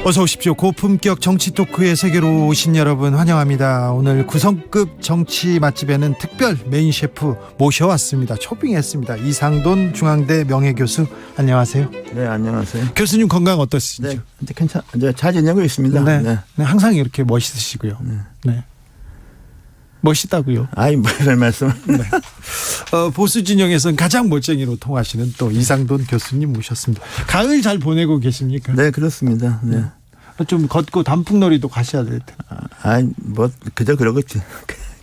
어서 오십시오. 고품격 정치 토크의 세계로 오신 여러분 환영합니다. 오늘 구성급 정치 맛집에는 특별 메인 셰프 모셔왔습니다. 초빙했습니다. 이상돈 중앙대 명예교수, 안녕하세요. 네, 안녕하세요. 교수님 건강 어떠시죠? 네, 이제 잘 지내고 있습니다. 네, 네. 네, 항상 이렇게 멋있으시고요. 네. 멋있다고요. 아이, 별 말씀. 네. 보수 진영에서는 가장 멋쟁이로 통하시는 또 이상돈 교수님 모셨습니다. 가을 잘 보내고 계십니까? 네, 그렇습니다. 네. 좀 걷고 단풍놀이도 가셔야 될 텐데. 그저 그러고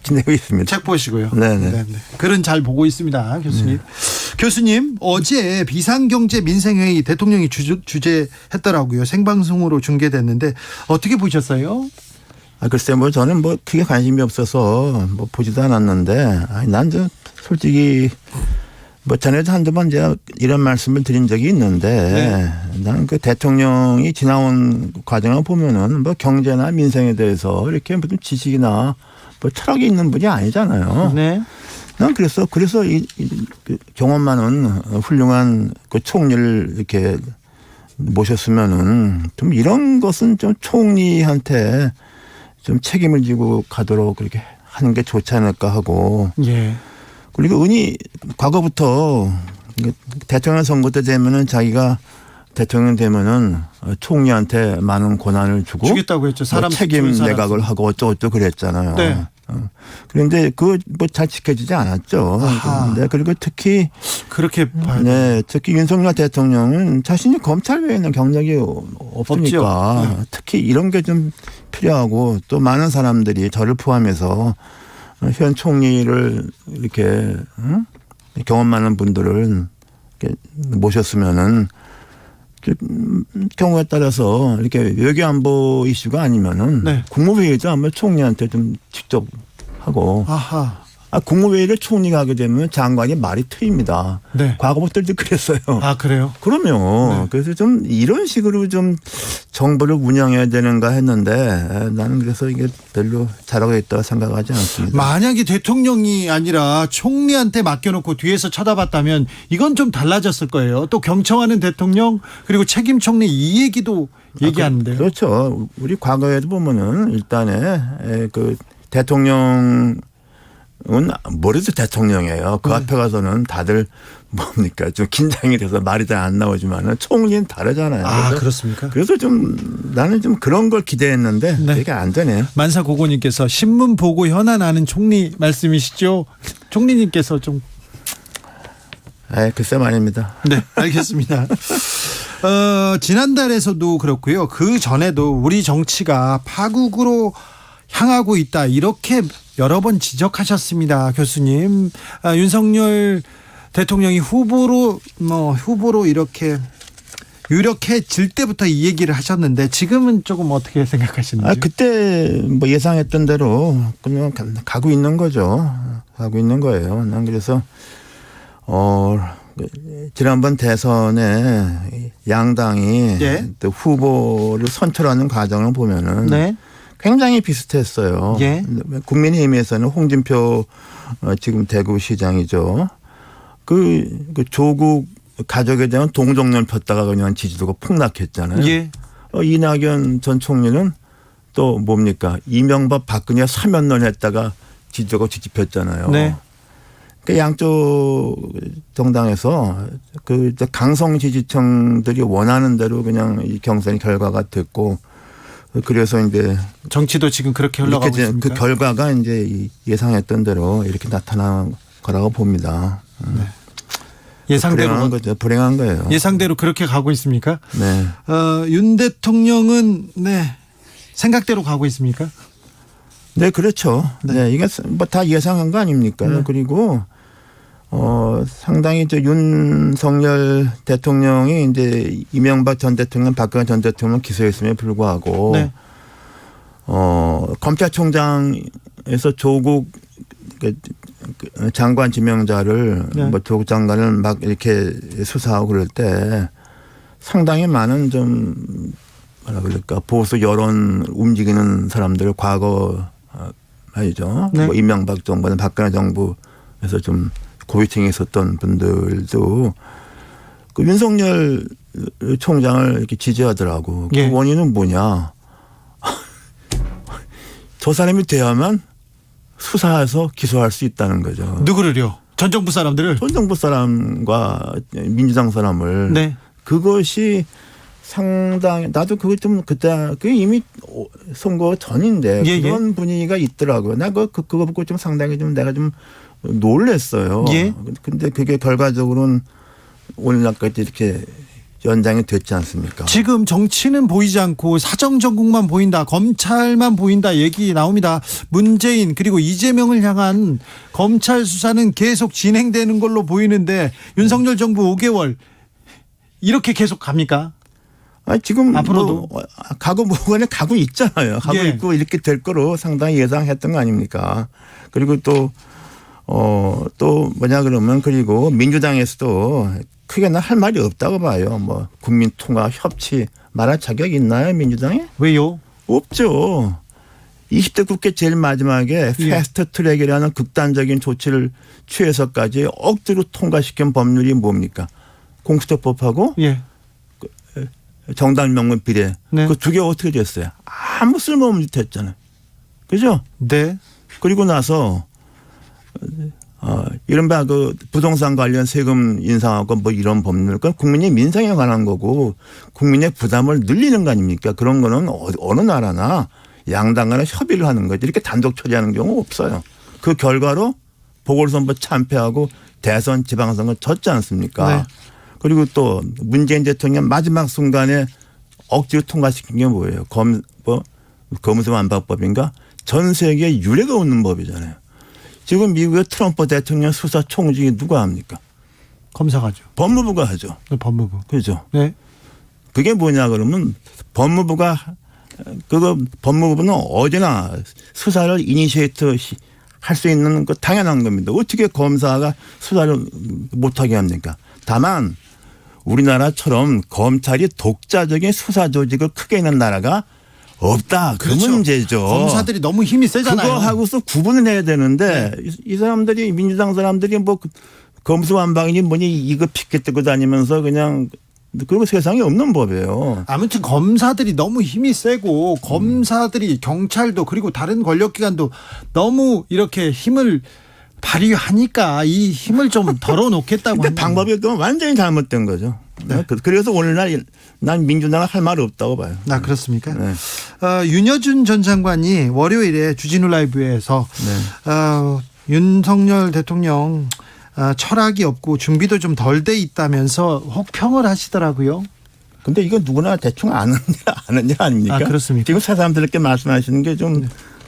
지내고 있습니다. 책 보시고요. 네네. 글은 잘 보고 있습니다, 교수님. 교수님, 어제 비상경제 민생회의 대통령이 주재했더라고요. 생방송으로 중계됐는데 어떻게 보셨어요? 글쎄, 저는 크게 관심이 없어서 보지도 않았는데, 난 솔직히 전에도 한두 번 제가 이런 말씀을 드린 적이 있는데, 난 그 대통령이 지나온 과정을 보면은 경제나 민생에 대해서 이렇게 무슨 지식이나 철학이 있는 분이 아니잖아요. 네. 난 그래서 그 경험 많은 훌륭한 그 총리를 이렇게 모셨으면은 좀 이런 것은 좀 총리한테 좀 책임을 지고 가도록 그렇게 하는 게 좋지 않을까 하고. 예. 그리고 과거부터 대통령 선거 때 되면은 자기가 대통령 되면은 총리한테 많은 권한을 주겠다고 했죠. 사람 책임 내각을 하고 어쩌고저쩌고 그랬잖아요. 네. 그런데 잘 지켜지지 않았죠. 네, 그리고 특히 그렇게 봐요. 네, 특히 윤석열 대통령은 자신이 검찰 외에는 경력이 없으니까 네. 특히 이런 게 좀 필요하고 또 많은 사람들이 저를 포함해서 현 총리를 이렇게 경험 많은 분들을 이렇게 모셨으면은 경우에 따라서 이렇게 외교안보 이슈가 아니면은 네. 국무회의도 아마 총리한테 좀 직접 하고. 아하. 국무회의를 총리가 하게 되면 장관이 말이 트입니다. 네. 과거부터도 그랬어요. 아, 그래요? 그러면 네. 그래서 좀 이런 식으로 좀 정부를 운영해야 되는가 했는데 나는 그래서 이게 별로 잘하고 있다고 생각하지 않습니다. 만약에 대통령이 아니라 총리한테 맡겨놓고 뒤에서 쳐다봤다면 이건 좀 달라졌을 거예요. 또 경청하는 대통령 그리고 책임 총리 이 얘기도 얘기하는데요. 그렇죠. 우리 과거에도 보면은 일단에 그 대통령 은 뭐래도 대통령이에요. 그 앞에 가서는 다들 뭡니까 좀 긴장이 돼서 말이 잘 안 나오지만은 총리는 다르잖아요. 아, 그렇습니까? 그래서 좀 나는 좀 그런 걸 기대했는데 그게 안 되네요. 만사고고님께서 신문 보고 현안하는 총리 말씀이시죠? 총리님께서 좀. 글쎄 말입니다. 네, 알겠습니다. 지난달에서도 그렇고요. 그 전에도 우리 정치가 파국으로 향하고 있다, 이렇게 여러 번 지적하셨습니다, 교수님. 윤석열 대통령이 후보로 이렇게 유력해질 때부터 이 얘기를 하셨는데 지금은 조금 어떻게 생각하시는지? 그때 예상했던 대로 그냥 가고 있는 거죠. 가고 있는 거예요. 난 그래서 지난번 대선에 양당이 네. 또 후보를 선출하는 과정을 보면은. 네. 굉장히 비슷했어요. 예. 국민의힘에서는 홍준표 지금 대구시장이죠. 그 조국 가족에 대한 동정론을 폈다가 그냥 지지도가 폭락했잖아요. 예. 이낙연 전 총리는 또 뭡니까? 이명박 박근혜 사면론 했다가 지지도가 뒤집혔잖아요. 네. 그 양쪽 정당에서 그 강성 지지층들이 원하는 대로 그냥 이 경선의 결과가 됐고, 그래서 이제 정치도 지금 그렇게 흘러가고 있습니까? 그 결과가 이제 예상했던 대로 이렇게 나타난 거라고 봅니다. 네. 예상대로 불행한 거예요. 예상대로 그렇게 가고 있습니까? 네. 윤 대통령은 생각대로 가고 있습니까? 네, 그렇죠. 네, 이게 다 예상한 거 아닙니까? 그리고 상당히 윤석열 대통령이 이제 이명박 전 대통령, 박근혜 전 대통령 기소했음에 불구하고 네. 검찰총장에서 조국 장관 지명자를 네. 조국 장관을 막 이렇게 수사하고 그럴 때 상당히 많은 좀 뭐라 그럴까 보수 여론 움직이는 사람들 과거 말이죠. 네. 이명박 정부나 박근혜 정부에서 좀 고위층에 있었던 분들도 그 윤석열 총장을 이렇게 지지하더라고. 예. 그 원인은 뭐냐? 저 사람이 돼야만 수사해서 기소할 수 있다는 거죠. 누구를요? 전 정부 사람들을. 전 정부 사람과 민주당 사람을. 네. 그것이 상당히 나도 그거 좀 그때 그 이미 선거 전인데 예, 그런 분위기가 있더라고요. 나 그거 보고 좀 상당히 좀 내가 좀 놀랬어요. 예. 근데 그게 결과적으로는 오늘날까지 이렇게 연장이 됐지 않습니까? 지금 정치는 보이지 않고 사정정국만 보인다. 검찰만 보인다. 얘기 나옵니다. 문재인 그리고 이재명을 향한 검찰 수사는 계속 진행되는 걸로 보이는데 윤석열 정부 5개월 이렇게 계속 갑니까? 지금 앞으로도 가고 뭐간에 가고 있잖아요. 가고 예. 있고 이렇게 될 거로 상당히 예상했던 거 아닙니까? 그리고 또 뭐냐 그러면 그리고 민주당에서도 크게 나 할 말이 없다고 봐요. 뭐 국민 통합 협치 말할 자격이 있나요 민주당에? 왜요? 없죠. 20대 국회 제일 마지막에 예. 패스트 트랙이라는 극단적인 조치를 취해서까지 억지로 통과시킨 법률이 뭡니까? 공수처법하고 예. 정당 명문 비례. 네. 그 두 개 어떻게 됐어요? 아무 쓸모없는 짓 했잖아요. 그죠? 네. 그리고 나서 이른바 그 부동산 관련 세금 인상하고 뭐 이런 법률, 그 국민의 민생에 관한 거고 국민의 부담을 늘리는 거 아닙니까? 그런 거는 어느 나라나 양당 간에 협의를 하는 거지. 이렇게 단독 처리하는 경우 없어요. 그 결과로 보궐선거 참패하고 대선 지방선거 졌지 않습니까? 네. 그리고 또 문재인 대통령 마지막 순간에 억지로 통과시킨 게 뭐예요? 검수완박법인가? 전 세계에 유례가 없는 법이잖아요. 지금 미국의 트럼프 대통령 수사 총징이 누가 합니까? 검사가죠. 법무부가 하죠. 네, 법무부. 그죠? 네. 그게 뭐냐 그러면 법무부는 어디나 수사를 이니시에이트 할 수 있는 거 당연한 겁니다. 어떻게 검사가 수사를 못하게 합니까? 다만 우리나라처럼 검찰이 독자적인 수사 조직을 크게 있는 나라가 없다. 그 그렇죠. 문제죠. 검사들이 너무 힘이 세잖아요. 그거 하고서 구분을 해야 되는데 이 사람들이 민주당 사람들이 뭐 검수완박이니 뭐니 이거 피켓 들고 다니면서 그냥 그리고 세상에 없는 법이에요. 아무튼 검사들이 너무 힘이 세고 검사들이 경찰도 그리고 다른 권력기관도 너무 이렇게 힘을 발휘하니까 이 힘을 좀 덜어놓겠다고 근데 방법이 그건 완전히 잘못된 거죠. 네. 그래서 오늘날 난 민주당은 할 말 없다고 봐요. 그렇습니까? 네. 윤여준 전 장관이 월요일에 주진우 라이브에서 윤석열 대통령 철학이 없고 준비도 좀 덜 돼 있다면서 혹평을 하시더라고요. 근데 이거 누구나 대충 아는 일 아닙니까? 그렇습니까? 지금 새삼스럽게 말씀하시는 게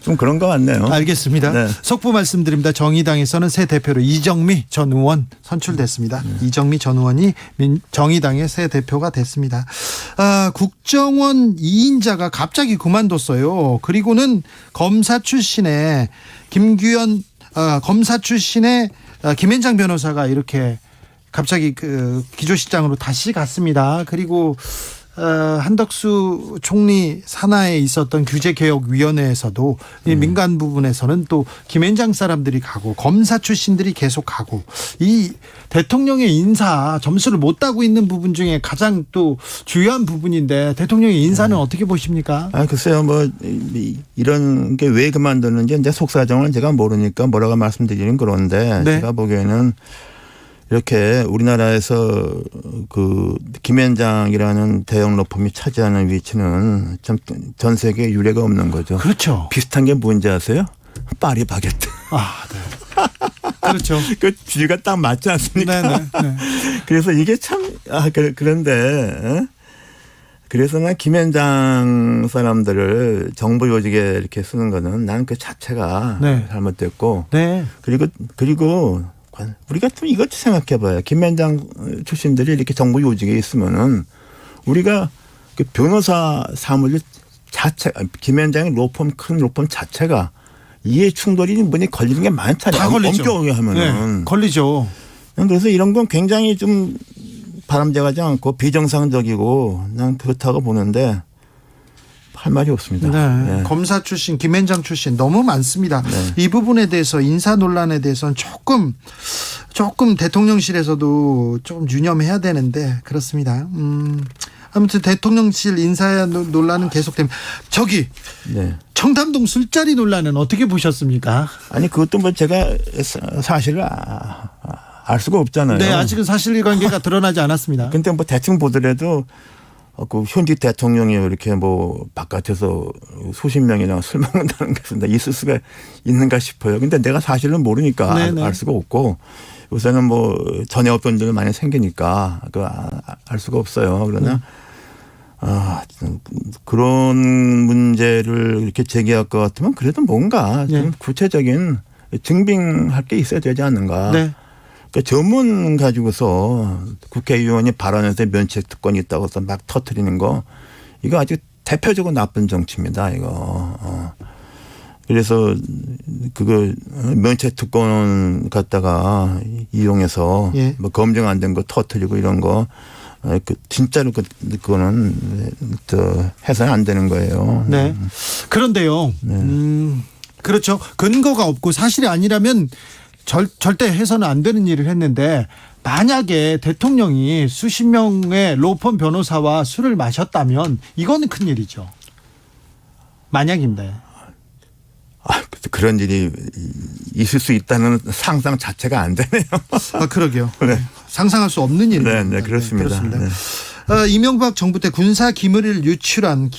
좀 그런 것 같네요. 알겠습니다. 네. 속보 말씀드립니다. 정의당에서는 새 대표로 이정미 전 의원 선출됐습니다. 이정미 전 의원이 정의당의 새 대표가 됐습니다. 국정원 2인자가 갑자기 그만뒀어요. 그리고는 검사 출신의 김현장 변호사가 이렇게 갑자기 그 기조실장으로 다시 갔습니다. 그리고 한덕수 총리 산하에 있었던 규제개혁위원회에서도 이 민간 부분에서는 또 김현장 사람들이 가고 검사 출신들이 계속 가고 이 대통령의 인사 점수를 못 따고 있는 부분 중에 가장 또 주요한 부분인데 대통령의 인사는 어떻게 보십니까? 글쎄요, 이런 게 왜 그만뒀는지 이제 속사정을 제가 모르니까 뭐라고 말씀드리는 그런데 네. 제가 보기에는 이렇게 우리나라에서 그 김현장이라는 대형 로펌이 차지하는 위치는 참 전 세계에 유례가 없는 거죠. 그렇죠. 비슷한 게 뭔지 아세요? 파리 바게트. 네. 그렇죠. 그 쥐가 딱 맞지 않습니까? 네. 그래서 이게 참 그런데 그래서 난 김현장 사람들을 정부 요직에 이렇게 쓰는 거는 난 그 자체가 잘못됐고 네. 그리고 우리가 좀 이것 생각해봐요. 김현장 출신들이 이렇게 정부 요직에 있으면은 우리가 그 변호사 사무실 자체, 김현장의 큰 로펌 자체가 이해 충돌이 뭐니 걸리는 게 많잖아요. 다 걸리죠. 엄격하게 하면은. 네, 걸리죠. 그래서 이런 건 굉장히 좀 바람직하지 않고 비정상적이고 난 그렇다고 보는데 할 말이 없습니다. 네. 검사 출신, 김현장 출신 너무 많습니다. 이 부분에 대해서 인사 논란에 대해서는 조금 조금 대통령실에서도 조금 유념해야 되는데 그렇습니다. 아무튼 대통령실 인사 논란은 계속됩니다. 저기 네. 청담동 술자리 논란은 어떻게 보셨습니까? 아니 그것도 뭐 제가 사실을 알 수가 없잖아요. 네, 아직은 사실관계가 드러나지 않았습니다. 근데 뭐 대충 보더라도 그 현직 대통령이 이렇게 뭐 바깥에서 수십 명이랑 술 먹는다는 것은 있을 수가 있는가 싶어요. 근데 내가 사실은 모르니까 알 수가 없고 요새는 뭐 전혀 없던 일들 많이 생기니까 알 수가 없어요. 그러나 그런 문제를 이렇게 제기할 것 같으면 그래도 뭔가 좀 구체적인 증빙할 게 있어야 되지 않는가. 네. 그 전문 가지고서 국회의원이 발언해서 면책 특권이 있다고 해서 막 터뜨리는 거 이거 아주 대표적으로 나쁜 정치입니다. 이거. 그래서 그거 면책 특권 갖다가 이용해서 뭐 검증 안 된 거 터뜨리고 이런 거 진짜로 그거는 해서는 안 되는 거예요. 네. 그런데요. 그렇죠. 근거가 없고 사실이 아니라면 절대 해서는 안 되는 일을 했는데 만약에 대통령이 수십 명의 로펌 변호사와 술을 마셨다면 이거는 큰일이죠. 만약인데. 그런 일이 있을 수 있다는 상상 자체가 안 되네요. 그러게요. 네. 상상할 수 없는 일입니다. 네, 그렇습니다. 네, 그렇습니다. 이명박 정부 때 군사 기밀을 유출한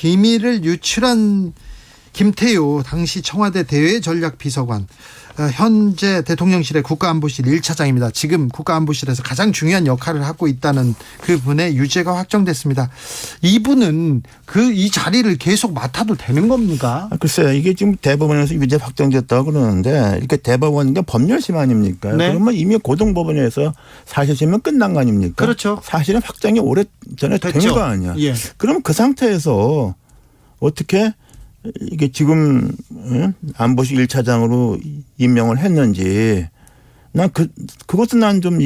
김태효 당시 청와대 대외전략비서관, 현재 대통령실의 국가안보실 1차장입니다. 지금 국가안보실에서 가장 중요한 역할을 하고 있다는 그분의 유죄가 확정됐습니다. 이분은 이 자리를 계속 맡아도 되는 겁니까? 글쎄요. 이게 지금 대법원에서 유죄 확정됐다고 그러는데 이렇게 대법원이 법률심 아닙니까? 네. 그러면 이미 고등법원에서 사실심은 끝난 거 아닙니까? 그렇죠. 사실은 확정이 오래전에 된 거 아니야. 예. 그럼 그 상태에서 어떻게 이게 지금 안보실 1차장으로 임명을 했는지 난 그것은 난 좀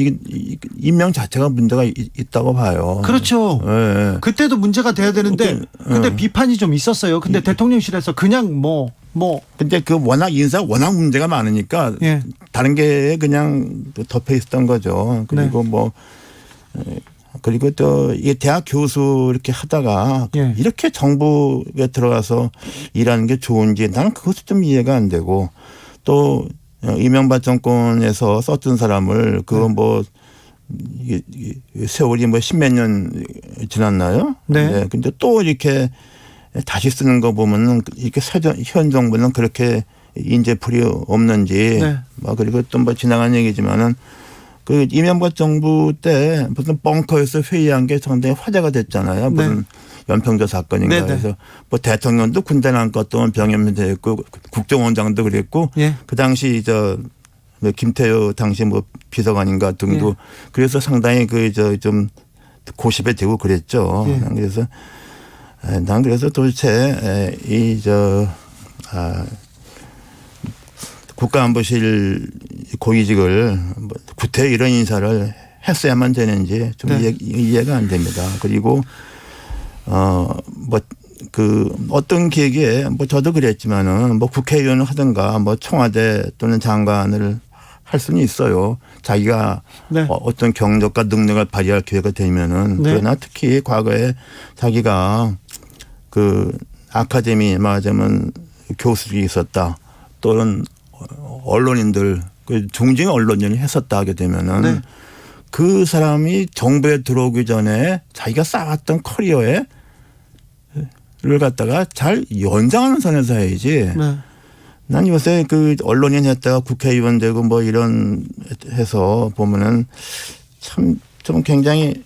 임명 자체가 문제가 있다고 봐요. 그렇죠. 네. 그때도 문제가 돼야 되는데 근데 비판이 좀 있었어요. 근데 대통령실에서 그냥 근데 워낙 워낙 문제가 많으니까 다른 게 그냥 덮여 있었던 거죠. 그리고 그리고 또 이 대학 교수 이렇게 하다가 이렇게 정부에 들어가서 일하는 게 좋은지 나는 그것도 좀 이해가 안 되고 또 이명박 정권에서 썼던 사람을 세월이 십몇 년 지났나요? 네. 근데 또 이렇게 다시 쓰는 거 보면은 이렇게 현 정부는 그렇게 인재풀이 없는지 그리고 또 지나간 얘기지만은 그 이명박 정부 때 무슨 벙커에서 회의한 게 상당히 화제가 됐잖아요. 무슨 연평도 사건인가 해서 대통령도 군대 난것도 병역면제 했고 국정원장도 그랬고 그 당시 김태효 당시 비서관인가 등도 그래서 상당히 좀 고십에 되고 그랬죠. 그래서 난 그래서 도대체 국가안보실 고위직을 구태 이런 인사를 했어야만 되는지 좀 이해가 안 됩니다. 그리고 어떤 계기에 저도 그랬지만은 국회의원을 하든가 청와대 또는 장관을 할 수는 있어요. 자기가 어떤 경력과 능력을 발휘할 기회가 되면은 그러나 특히 과거에 자기가 아카데미 말하자면 교수직이 있었다 또는 언론인들 중징 언론인을 했었다 하게 되면은 그 사람이 정부에 들어오기 전에 자기가 쌓았던 커리어를 갖다가 잘 연장하는 선에서 해야지. 난 요새 언론인 했다가 국회의원 되고 이런 해서 보면은 참 좀 굉장히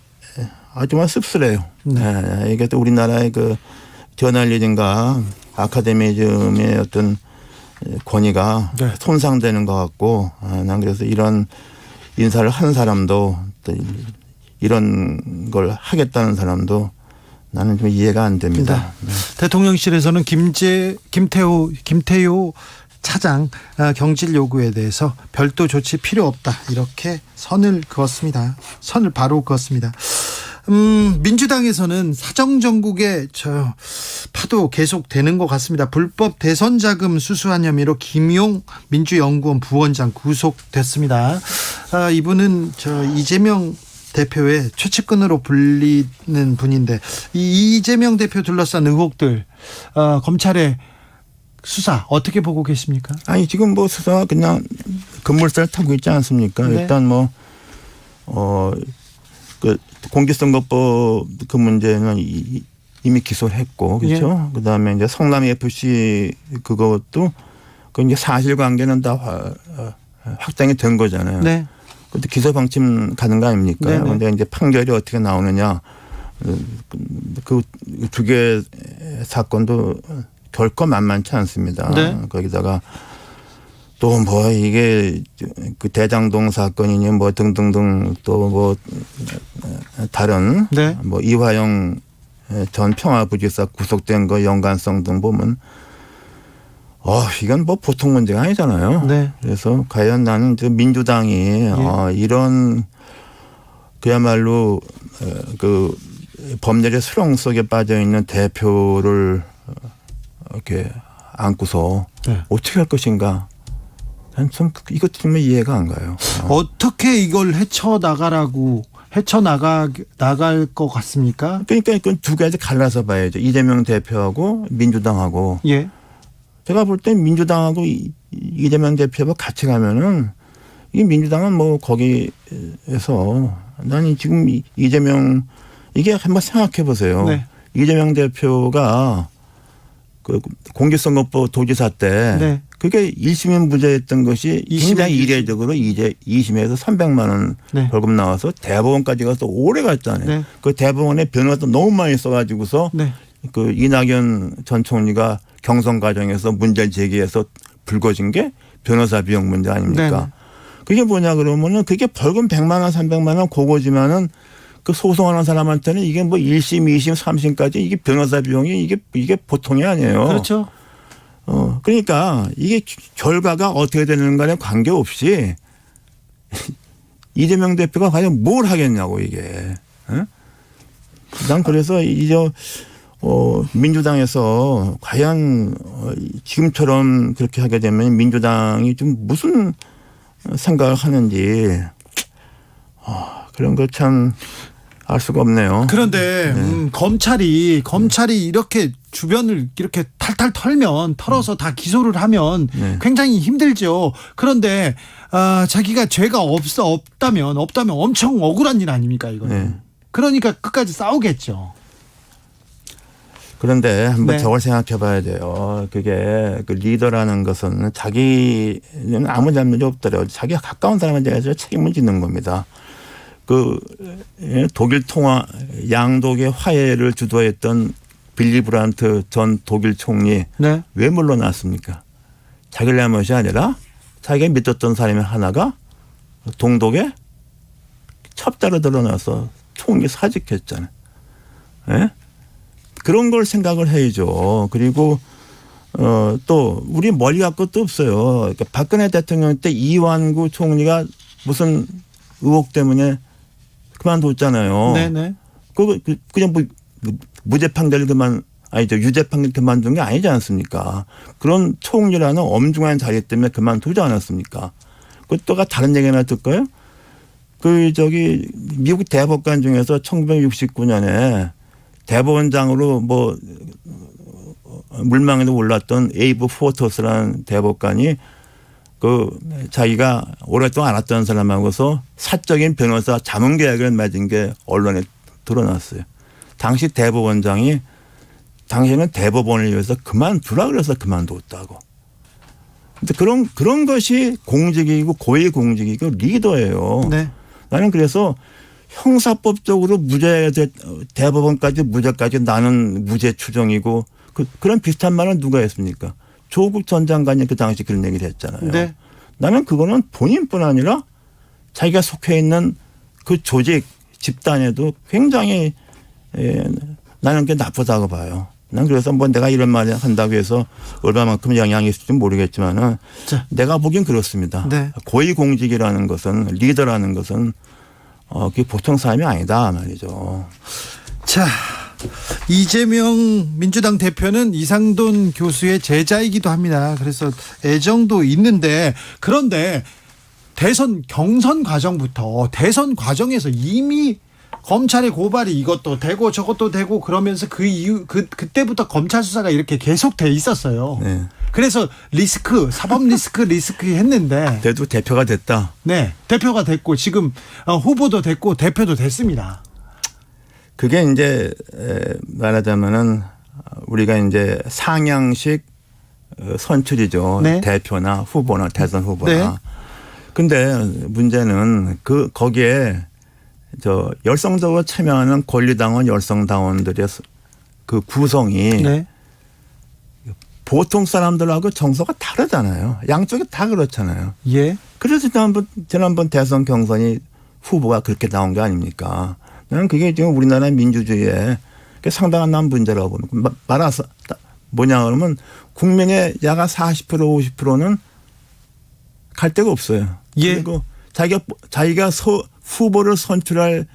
정말 씁쓸해요. 이게 또 우리나라의 저널리즘과 아카데미즘의 어떤 권위가 손상되는 것 같고 난 그래서 이런 인사를 한 사람도 또 이런 걸 하겠다는 사람도 나는 좀 이해가 안 됩니다. 대통령실에서는 김태효 차장 경질 요구에 대해서 별도 조치 필요 없다 이렇게 선을 바로 그었습니다. 민주당에서는 사정정국의 파도 계속되는 것 같습니다. 불법 대선 자금 수수한 혐의로 김용 민주연구원 부원장 구속됐습니다. 이분은 이재명 대표의 최측근으로 불리는 분인데 이 이재명 대표 둘러싼 의혹들 검찰의 수사 어떻게 보고 계십니까? 아니 지금 뭐 수사 그냥 급물살 타고 있지 않습니까? 네. 일단 그 공직선거법 그 문제는 이미 기소를 했고 그렇죠. 그다음에 이제 성남 FC 그것도 그 이제 사실관계는 다 확정이 된 거잖아요. 네. 그것도 기소 방침 가는 거 아닙니까? 그런데 이제 판결이 어떻게 나오느냐 그 두 개 사건도 결코 만만치 않습니다. 네. 거기다가 또 뭐 이게 그 대장동 사건이니 뭐 등등등 또 뭐 다른 네. 뭐 이화영 전 평화부지사 구속된 거 연관성 등 보면 이건 뭐 보통 문제가 아니잖아요. 네. 그래서 과연 나는 민주당이 이런 그야말로 그 법률의 수렁 속에 빠져 있는 대표를 이렇게 안고서 네. 어떻게 할 것인가. 난 좀 이것 정말 이해가 안 가요. 어떻게 이걸 헤쳐나갈 것 같습니까? 그러니까 이건 두 가지 갈라서 봐야죠. 이재명 대표하고 민주당하고. 예. 제가 볼 땐 민주당하고 이재명 대표하고 같이 가면은 이 민주당은 뭐 거기에서 나는 지금 이재명 이게 한번 생각해 보세요. 네. 이재명 대표가 그 공직선거법 도지사 때 네. 그게 1심은 무죄였던 것이 굉장히 이례적으로 이제 2심에서 300만 원 네. 벌금 나와서 대법원까지 가서 오래 갔잖아요. 네. 그 대법원에 변호사도 너무 많이 써가지고서 네. 그 이낙연 전 총리가 경선 과정에서 문제를 제기해서 불거진 게 변호사 비용 문제 아닙니까? 네네. 그게 뭐냐 그러면은 그게 벌금 100만 원, 300만 원 그거지만은 그 소송하는 사람한테는 이게 뭐 1심, 2심, 3심까지 이게 변호사 비용이 이게 보통이 아니에요. 그렇죠. 그러니까 이게 결과가 어떻게 되는 간에 관계없이 이재명 대표가 과연 뭘 하겠냐고 이게. 난 그래서 이제 민주당에서 과연 지금처럼 그렇게 하게 되면 민주당이 좀 무슨 생각을 하는지 그런 거 참 알 수가 없네요. 그런데 검찰이 이렇게 주변을 이렇게 탈탈 털어서 다 기소를 하면 굉장히 힘들죠. 그런데 자기가 죄가 없다면 엄청 억울한 일 아닙니까 이거는. 네. 그러니까 끝까지 싸우겠죠. 그런데 한번 네. 저걸 생각해 봐야 돼요. 그게 그 리더라는 것은 자기는 아무 잘못이 없더라도 자기가 가까운 사람에 대해서 책임을 짓는 겁니다. 그 독일 통화 양독의 화해를 주도했던 빌리 브란트 전 독일 총리 네. 왜 물러났습니까? 자기 잘못이 아니라 자기가 믿었던 사람이 하나가 동독에 첩자로 드러나서 총리 사직했잖아요. 네? 그런 걸 생각을 해야죠. 그리고 또 우리 멀리 갈 것도 없어요. 그러니까 박근혜 대통령 때 이완구 총리가 무슨 의혹 때문에 그만뒀잖아요. 네네. 그냥 뭐 무죄 판결 유죄 판결 그만둔 게 아니지 않습니까? 그런 총리라는 엄중한 자리 때문에 그만두지 않았습니까? 그것도가 다른 얘기 하나 들까요? 미국 대법관 중에서 1969년에 대법원장으로 뭐 물망에도 올랐던 에이브 포터스라는 대법관이 자기가 오랫동안 알았던 사람하고서 사적인 변호사 자문 계약을 맺은 게 언론에 드러났어요. 당시 대법원장이 당시에는 대법원을 위해서 그만두라 그래서 그만뒀다고. 근데 그런 것이 공직이고 고위 공직이고 리더예요. 네. 나는 그래서 형사법적으로 대법원까지 무죄까지 나는 무죄 추정이고 그런 비슷한 말은 누가 했습니까? 조국 전 장관이 그 당시 그런 얘기를 했잖아요. 네. 나는 그거는 본인뿐 아니라 자기가 속해 있는 그 조직 집단에도 굉장히 나는 게 나쁘다고 봐요. 난 그래서 뭐 내가 이런 말을 한다고 해서 얼마만큼 영향이 있을지 모르겠지만은 내가 보기엔 그렇습니다. 네. 고위공직이라는 것은 리더라는 것은 그게 보통 사람이 아니다 말이죠. 자, 이재명 민주당 대표는 이상돈 교수의 제자이기도 합니다. 그래서 애정도 있는데 그런데 대선 경선 과정부터 대선 과정에서 이미 검찰의 고발이 이것도 되고 저것도 되고 그러면서 그 이후 그때부터 검찰 수사가 이렇게 계속돼 있었어요. 네. 그래서 사법 리스크 했는데 그래도 대표가 됐다. 네, 대표가 됐고 지금 후보도 됐고 대표도 됐습니다. 그게 이제 말하자면은 우리가 이제 상향식 선출이죠. 네. 대표나 후보나 대선 후보나. 네. 근데 문제는 거기에 열성적으로 참여하는 권리당원 열성당원들의 그 구성이 네. 보통 사람들하고 정서가 다르잖아요. 양쪽이 다 그렇잖아요. 예. 그래서 지난번 대선 경선이 후보가 그렇게 나온 게 아닙니까? 나는 그게 지금 우리나라 민주주의에 상당한 난 문제라고 봅니다. 말아서 뭐냐 그러면 국민의 야가 40% 50%는 갈 데가 없어요. 예. 그리고 자기가 후보를 선출할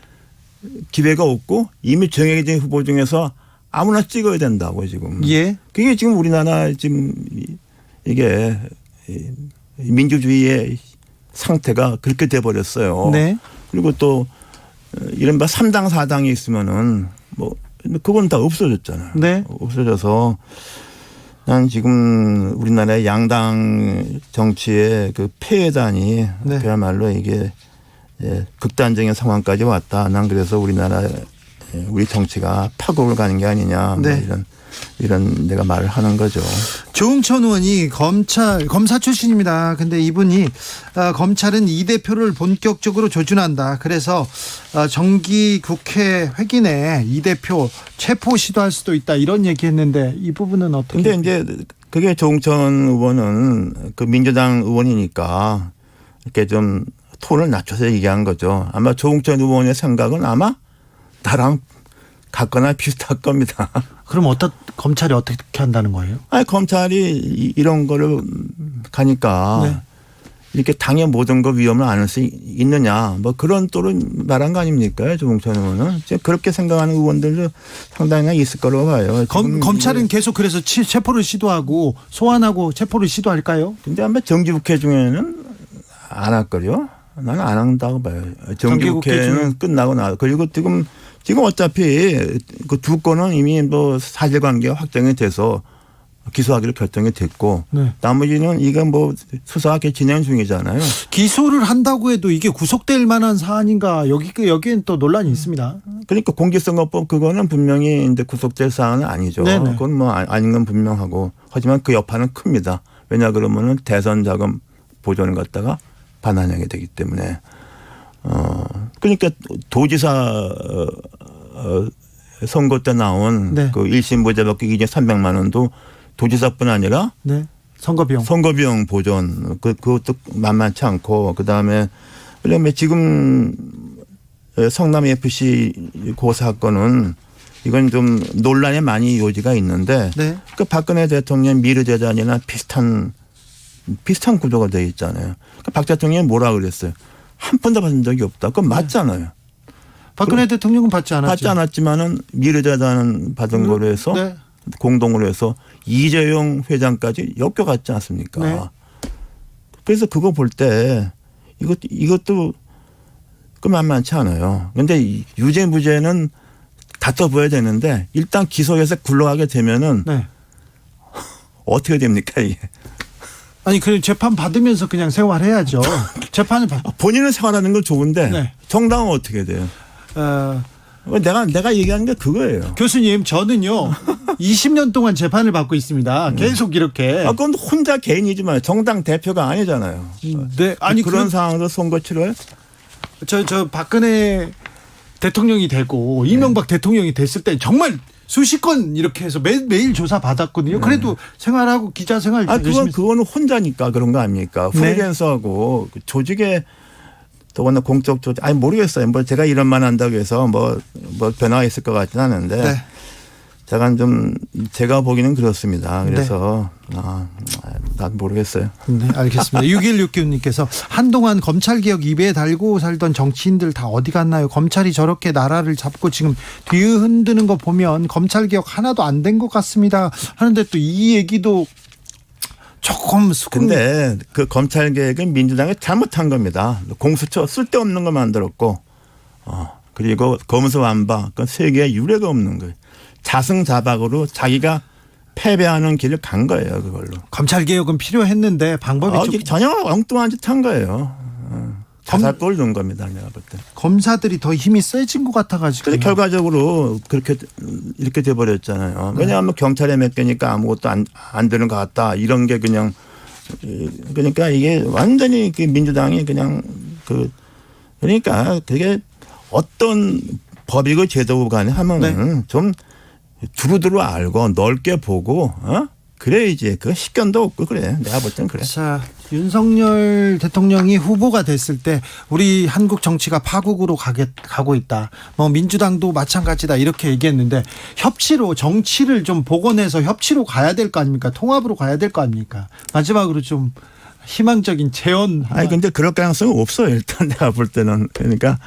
기회가 없고 이미 정해진 후보 중에서 아무나 찍어야 된다고 지금. 예. 그게 지금 우리나라 지금 이게 민주주의의 상태가 그렇게 돼 버렸어요. 네. 그리고 또 이른바 3당 4당이 있으면은 뭐 그건 다 없어졌잖아요. 네. 없어져서 난 지금 우리나라의 양당 정치의 그 폐해단이 네. 그야말로 이게 극단적인 상황까지 왔다. 난 그래서 우리 정치가 파국을 가는 게 아니냐. 네. 뭐 이런 내가 말을 하는 거죠. 조응천 의원이 검사 출신입니다. 근데 이분이 검찰은 이 대표를 본격적으로 조준한다. 그래서 정기 국회 회기내 이 대표 체포 시도할 수도 있다. 이런 얘기했는데 이 부분은 어떻게? 근데 이제 그게 조응천 의원은 그 민주당 의원이니까 이렇게 좀 톤을 낮춰서 얘기한 거죠. 아마 조응천 의원의 생각은 아마 나랑 같거나 비슷할 겁니다. 그럼 검찰이 어떻게 한다는 거예요? 아니, 검찰이 이런 거를 가니까 네. 이렇게 당의 모든 거 위험을 안을 수 있느냐 뭐 그런 또를 말한 거 아닙니까? 조응천 의원은. 그렇게 생각하는 의원들도 상당히 있을 거라고 봐요. 검찰은 계속 그래서 체포를 시도하고 소환하고 체포를 시도할까요? 근데 아마 정기국회 중에는 안 할 거요. 나는 안 한다고 봐요. 정기국회는 끝나고 그리고 지금 어차피 그 두 건은 이미 뭐 사실관계가 확정이 돼서 기소하기로 결정이 됐고 네. 나머지는 이건 뭐 수사가 진행 중이잖아요. 기소를 한다고 해도 이게 구속될 만한 사안인가 여기엔 또 논란이 있습니다. 그러니까 공직선거법 그거는 분명히 이제 구속될 사안은 아니죠. 네네. 그건 뭐 아닌 건 분명하고 하지만 그 여파는 큽니다. 왜냐 그러면은 대선 자금 보존을 갖다가 반환하게 되기 때문에 그러니까 도지사 선거 때 나온 네. 그 1심 부재받기 기준 300만 원도 도지사뿐 아니라 네. 선거비용 보존 그것도 만만치 않고 그다음에 지금 성남 FC 고 사건은 이건 좀 논란에 많이 요지가 있는데 네. 그 박근혜 대통령 미르재단이나 비슷한 구조가 되어 있잖아요. 박 대통령이 뭐라 그랬어요? 한 푼도 받은 적이 없다. 그건 맞잖아요. 박근혜 대통령은 받지 않았죠. 받지 않았지만은 미르재단 받은 거로 해서 네. 공동으로 해서 이재용 회장까지 엮여갔지 않습니까? 네. 그래서 그거 볼 때 이것도 그 만만치 않아요. 그런데 유죄 무죄는 다퉈봐야 되는데 일단 기소해서 굴러가게 되면은 네. 어떻게 됩니까 이게? 아니 그 재판 받으면서 그냥 생활해야죠. 재판을 본인은 생활하는 건 좋은데 네. 정당은 어떻게 돼요? 내가 얘기하는 게 그거예요. 교수님 저는요 20년 동안 재판을 받고 있습니다. 계속 이렇게. 그건 혼자 개인이지만 정당 대표가 아니잖아요. 네. 아니 그런 상황으로 선거 치러요? 저 박근혜 대통령이 되고 이명박 대통령이 됐을 때 정말 수십 건 이렇게 해서 매일 조사 받았거든요. 그래도 생활하고 기자 생활 그거는 혼자니까 그런 거 아닙니까? 프리랜서하고 그 조직에 더구나 공적 조직 모르겠어요. 뭐 제가 이런 말 한다고 해서 뭐 변화가 있을 것 같지는 않은데 네. 제가 보기는 그렇습니다. 그래서 난 모르겠어요. 네, 알겠습니다. 6169님께서 한동안 검찰개혁 입에 달고 살던 정치인들 다 어디 갔나요? 검찰이 저렇게 나라를 잡고 지금 뒤흔드는 거 보면 검찰개혁 하나도 안 된 것 같습니다. 하는데 또 이 얘기도 조금 수긍. 근데 그 검찰 개혁은 민주당이 잘못한 겁니다. 공수처 쓸데없는 거 만들었고, 그리고 검수 완박, 그 세계에 유례가 없는 거예요. 자승자박으로 자기가 패배하는 길을 간 거예요, 그걸로. 검찰 개혁은 필요했는데 방법이 좀 전혀 엉뚱한 짓 한 거예요. 자살골 넣은 겁니다, 내가 볼 때. 검사들이 더 힘이 세진 것 같아가지고. 근데 결과적으로 그렇게 이렇게 돼버렸잖아요. 왜냐하면 경찰에 맡기니까 아무것도 안 되는 것 같다. 이런 게 그냥 그러니까 이게 완전히 그 민주당이 그냥 그러니까 그게 어떤 법이고 제도고 간에 하면은 좀 두루두루 알고 넓게 보고 그래야지. 그 식견도 없고 그래. 내가 볼 땐 그래. 자, 윤석열 대통령이 후보가 됐을 때 우리 한국 정치가 파국으로 가고 있다. 뭐 민주당도 마찬가지다 이렇게 얘기했는데 협치로 정치를 좀 복원해서 협치로 가야 될 거 아닙니까? 통합으로 가야 될 거 아닙니까? 마지막으로 좀 희망적인 제언. 아니 근데 그럴 가능성은 없어요. 일단 내가 볼 때는. 그러니까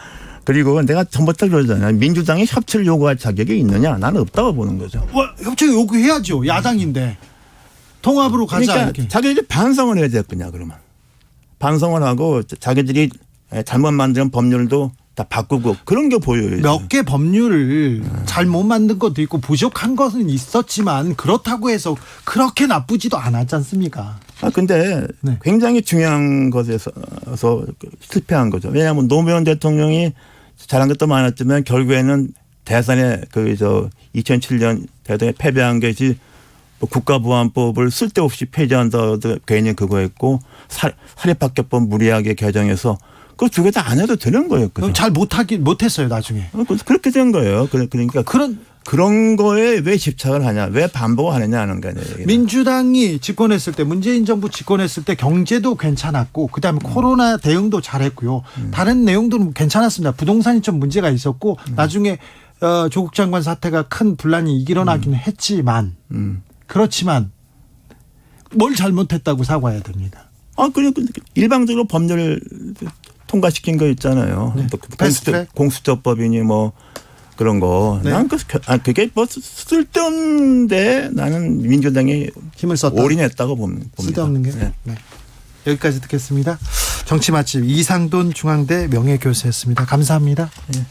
그리고 내가 전부터 그러잖아요. 민주당이 협치를 요구할 자격이 있느냐? 나는 없다고 보는 거죠. 협치 요구해야죠. 야당인데. 통합으로 가자. 그러니까 이렇게. 자기들이 반성을 해야 되겠냐 그러면. 반성을 하고 자기들이 잘못 만든 법률도 다 바꾸고 그런 게 보여요. 몇 개 법률을 잘못 만든 것도 있고 부족한 것은 있었지만 그렇다고 해서 그렇게 나쁘지도 않았지 않습니까? 근데 굉장히 중요한 것에서 실패한 거죠. 왜냐하면 노무현 대통령이 잘한 것도 많았지만 결국에는 대선에 2007년 대선에 패배한 것이 국가보안법을 쓸데없이 폐지한다도 괜히 그거 했고 사립학교법 무리하게 개정해서 그 두 개 다 안 해도 되는 거예요. 잘 못했어요 나중에. 그렇게 된 거예요. 그러니까 그런 거에 왜 집착을 하냐, 왜 반복을 하느냐 하는 거예요. 민주당이 집권했을 때 문재인 정부 집권했을 때 경제도 괜찮았고 그다음에 코로나 대응도 잘했고요. 다른 내용들은 괜찮았습니다. 부동산이 좀 문제가 있었고 나중에 조국 장관 사태가 큰 분란이 일어나기는 했지만 그렇지만 뭘 잘못했다고 사과해야 됩니다. 그리고 일방적으로 법률을 통과시킨 거 있잖아요. 공수처법이니 뭐 그런 거. 네. 난 그게 뭐 쓸데없는데 나는 민주당이 힘을 썼다. 올인했다고 봅니다. 쓸데없는 게. 네. 여기까지 듣겠습니다. 정치 맛집 이상돈 중앙대 명예교수였습니다. 감사합니다. 네.